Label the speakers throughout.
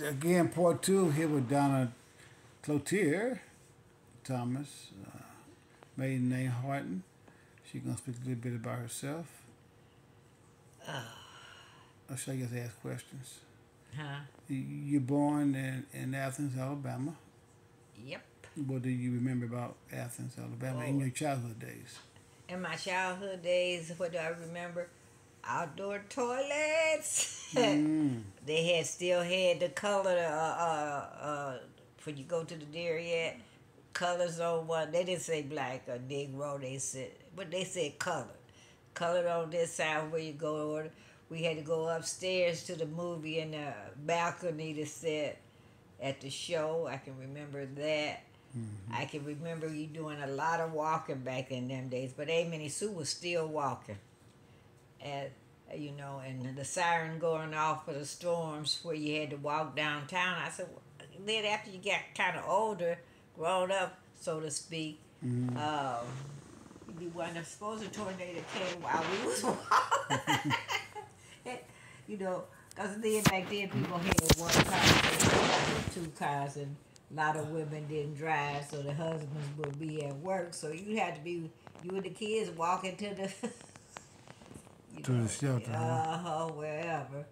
Speaker 1: again, part two here with Donna Cloutier Thomas, maiden name Horton. She's gonna speak a little bit about herself. Or should I just ask questions?
Speaker 2: Huh?
Speaker 1: You're born in Athens, Alabama.
Speaker 2: Yep.
Speaker 1: What do you remember about Athens, Alabama in
Speaker 2: Oh,
Speaker 1: your childhood days?
Speaker 2: in my childhood days, what do I remember? Outdoor toilets.
Speaker 1: Mm.
Speaker 2: They had still had the color. When you go to the dairy at colors on one. They didn't say black or Negro. They said, but they said colored. Colored on this side where you go. Or we had to go upstairs to the movie in the balcony to sit at the show. I can remember that.
Speaker 1: Mm-hmm.
Speaker 2: I can remember you doing a lot of walking back in them days, but Aimee Sue was still walking. And and the siren going off for the storms where you had to walk downtown. I said, then after you got kind of older, grown up, so to speak,
Speaker 1: Mm-hmm.
Speaker 2: you'd be wondering, suppose a tornado came while we was walking. you know, because then back then people had one car, two cars, and a lot of women didn't drive, so the husbands would be at work. So you had to be, you and the kids walking to the,
Speaker 1: To the shelter, huh?
Speaker 2: wherever.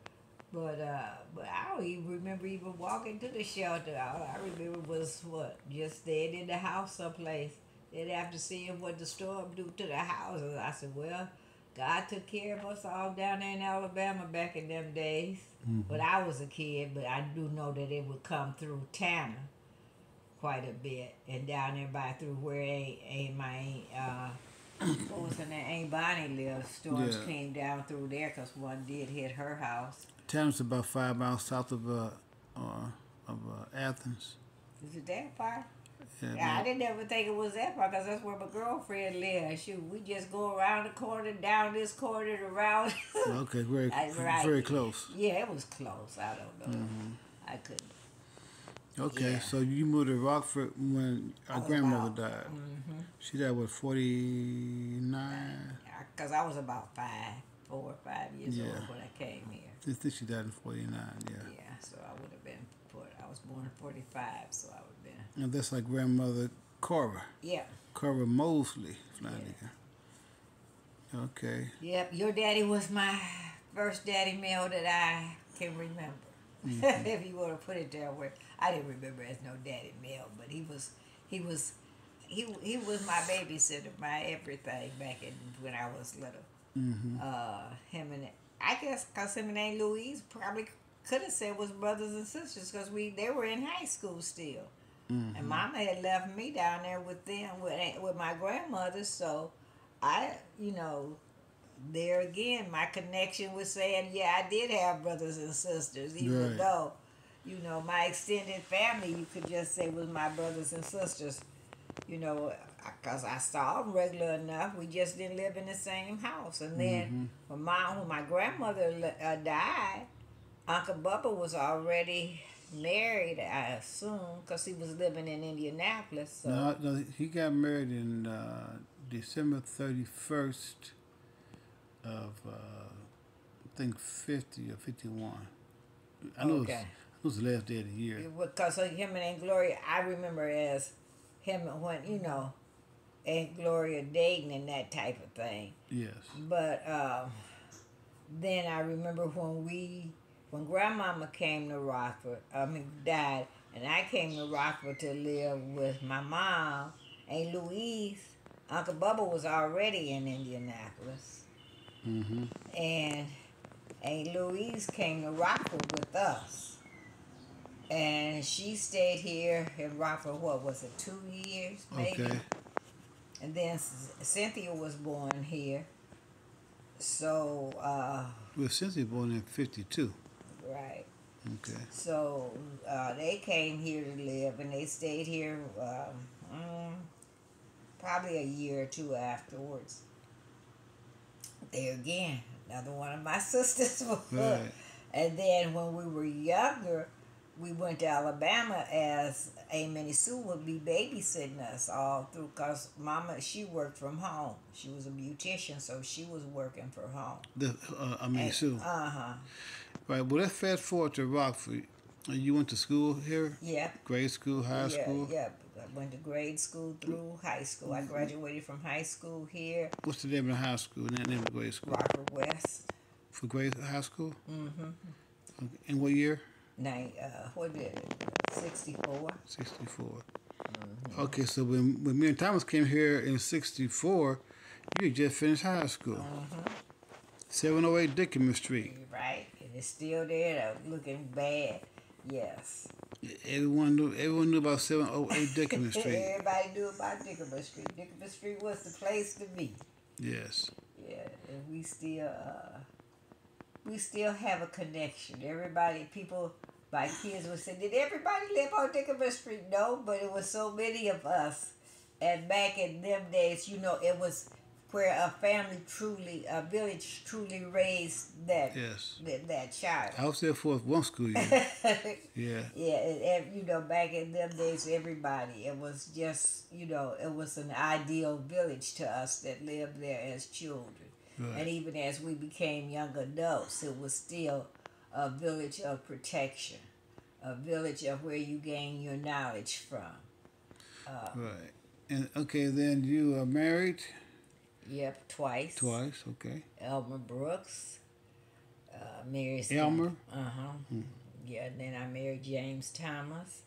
Speaker 2: But I don't even remember even walking to the shelter. All I remember was what, just staying in the house someplace. Then after seeing what the storm do to the houses, I said, well, God took care of us all down there in Alabama back in them days.
Speaker 1: Mm-hmm.
Speaker 2: But I was a kid, but I do know that it would come through Tanner quite a bit, and down there by through where what was her name? Aunt Bonnie lived. Storms
Speaker 1: Yeah.
Speaker 2: came down through there because one did hit her house.
Speaker 1: Town's about 5 miles south of Athens.
Speaker 2: Is it that far?
Speaker 1: Yeah,
Speaker 2: Yeah, I didn't ever think it was that far because that's where my girlfriend lived. Shoot, we just go around the corner, down this corner, around.
Speaker 1: okay, very,
Speaker 2: Right.
Speaker 1: very close.
Speaker 2: Yeah, it was close. I don't know.
Speaker 1: Mm-hmm.
Speaker 2: I couldn't.
Speaker 1: Okay,
Speaker 2: Yeah.
Speaker 1: so you moved to Rockford when our grandmother died.
Speaker 2: Mm-hmm.
Speaker 1: She died with 49.
Speaker 2: Because I was about 4 or 5 years
Speaker 1: Yeah.
Speaker 2: old when I came here.
Speaker 1: I think she died in 49. Yeah,
Speaker 2: Yeah, so I would have been, I was born in 45, so I would have been.
Speaker 1: and that's like grandmother Cora,
Speaker 2: Yeah.
Speaker 1: Cora Mosley Flanagan. Okay.
Speaker 2: Yep, your daddy was my first daddy male that I can remember.
Speaker 1: Mm-hmm.
Speaker 2: If you want to put it that way, I didn't remember as no daddy male, but he was my babysitter, my everything back when I was little.
Speaker 1: Mm-hmm.
Speaker 2: Him and I guess because him and Aunt Louise probably could have said was brothers and sisters because they were in high school still,
Speaker 1: Mm-hmm.
Speaker 2: and Mama had left me down there with them with my grandmother, so I there again, my connection was saying, yeah, I did have brothers and sisters, even
Speaker 1: Right.
Speaker 2: though, my extended family, you could just say was my brothers and sisters, because I saw them regular enough. We just didn't live in the same house. And then when my grandmother died, Uncle Bubba was already married, I assume, because he was living in Indianapolis. So.
Speaker 1: No, he got married in December 31st of I think 50 or 51. I know
Speaker 2: Okay.
Speaker 1: it was the last day of the year.
Speaker 2: Because of him and Aunt Gloria, I remember as him when, Aunt Gloria dating and that type of thing.
Speaker 1: Yes.
Speaker 2: But then I remember when Grandmama came to Rockford, died, and I came to Rockford to live with my mom, Aunt Louise, Uncle Bubba was already in Indianapolis.
Speaker 1: Mm-hmm.
Speaker 2: And Aunt Louise came to Rockford with us. And she stayed here in Rockford, what was it, 2 years maybe?
Speaker 1: Okay.
Speaker 2: And then Cynthia was born here. So,
Speaker 1: Well, since he born in 52.
Speaker 2: right.
Speaker 1: Okay.
Speaker 2: So they came here to live, and they stayed here probably a year or two afterwards. There again, another one of my sisters.
Speaker 1: Right.
Speaker 2: And then when we were younger, we went to Alabama as Aimee Sue would be babysitting us all through, because Mama, she worked from home. She was a beautician, so she was working from home.
Speaker 1: Sue.
Speaker 2: Uh-huh.
Speaker 1: Right. Well, let's fast forward to Rockford. You went to school here?
Speaker 2: Yeah.
Speaker 1: Grade school, high school?
Speaker 2: Yeah. I went to grade school through high school. I graduated from high school here.
Speaker 1: What's the name of the high school? The name of the grade school?
Speaker 2: Rockford West.
Speaker 1: For high school?
Speaker 2: Mm-hmm.
Speaker 1: Okay. In what year?
Speaker 2: What did it? 64.
Speaker 1: 64.
Speaker 2: Mm-hmm.
Speaker 1: Okay, so when me and Thomas came here in 64, you had just finished high school.
Speaker 2: Mm-hmm.
Speaker 1: 708 Dickinson Street.
Speaker 2: Right. And it's still there, though, looking bad. Yes.
Speaker 1: Everyone knew about 708 Dickinson Street.
Speaker 2: Everybody knew about Dickinson Street. Dickinson Street was the place to be.
Speaker 1: Yes.
Speaker 2: Yeah, and we still have a connection. My kids would say, "Did everybody live on Dickinson Street?" No, but it was so many of us. And back in them days, it was where a village truly raised that child.
Speaker 1: I was there for one school year. Yeah.
Speaker 2: Yeah, and back in them days, everybody, it was just, it was an ideal village to us that lived there as children.
Speaker 1: Right.
Speaker 2: And even as we became young adults, it was still a village of protection, a village of where you gain your knowledge from.
Speaker 1: Right. And okay, then you are married?
Speaker 2: Yep, twice.
Speaker 1: Twice, okay.
Speaker 2: Elmer Brooks. Married
Speaker 1: Elmer?
Speaker 2: Uh-huh. Hmm. Yeah, and then I married James Thomas,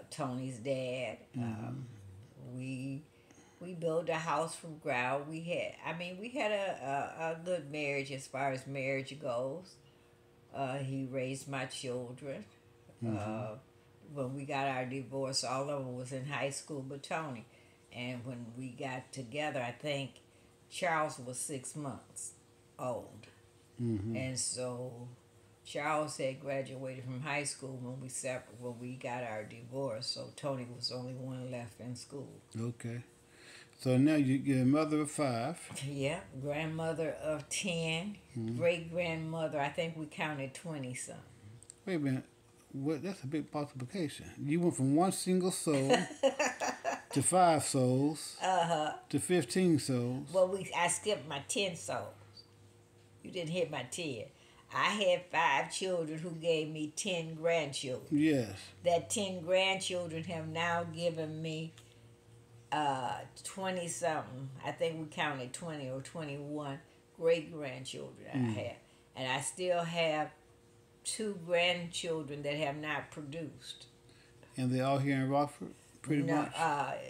Speaker 2: Tony's dad.
Speaker 1: Mm-hmm.
Speaker 2: We built a house from ground. We had a good marriage as far as marriage goes. He raised my children.
Speaker 1: Mm-hmm.
Speaker 2: When we got our divorce, all of them was in high school but Tony. And when we got together, I think Charles was 6 months old.
Speaker 1: Mm-hmm.
Speaker 2: And so Charles had graduated from high school when we got our divorce. So Tony was the only one left in school.
Speaker 1: Okay. So now you're a mother of 5.
Speaker 2: Yeah, grandmother of 10,
Speaker 1: mm-hmm.
Speaker 2: great-grandmother, I think we counted 20-something.
Speaker 1: Wait a minute. That's a big multiplication. You went from one single soul to 5 souls to 15 souls.
Speaker 2: Well, I skipped my 10 souls. You didn't hit my 10. I had 5 children who gave me 10 grandchildren.
Speaker 1: Yes.
Speaker 2: That 10 grandchildren have now given me 20-something. I think we counted 20 or 21 great-grandchildren I had. And I still have 2 grandchildren that have not produced.
Speaker 1: And they're all here in Rockford, pretty much?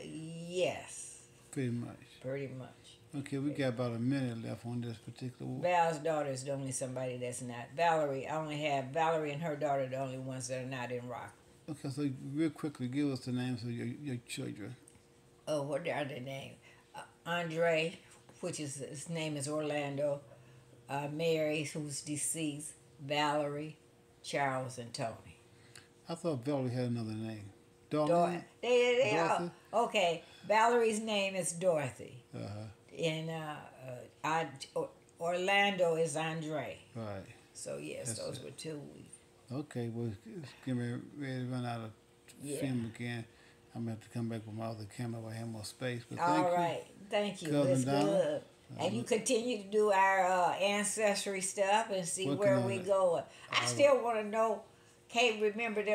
Speaker 2: Yes.
Speaker 1: Pretty much.
Speaker 2: Pretty much.
Speaker 1: Okay, we got about a minute left on this particular one.
Speaker 2: Val's daughter is the only somebody that's not. Valerie, I only have Valerie and her daughter, the only ones that are not in Rockford.
Speaker 1: Okay, so real quickly, give us the names of your children.
Speaker 2: Oh, what are their names? Andre, his name is Orlando. Mary, who's deceased. Valerie, Charles, and Tony.
Speaker 1: I thought Valerie had another name. Donna?
Speaker 2: They are. Okay, Valerie's name is Dorothy.
Speaker 1: Uh-huh.
Speaker 2: And Orlando is Andre.
Speaker 1: Right.
Speaker 2: So, yes, those were 2 weeks.
Speaker 1: Okay, well, it's getting ready to run out of film again. I'm going to have to come back with my other camera if I have more space. But
Speaker 2: Thank you.
Speaker 1: Cousin
Speaker 2: It's
Speaker 1: Donna.
Speaker 2: good. And you continue to do our ancestry stuff and see where we go. I still want to know, can't remember them.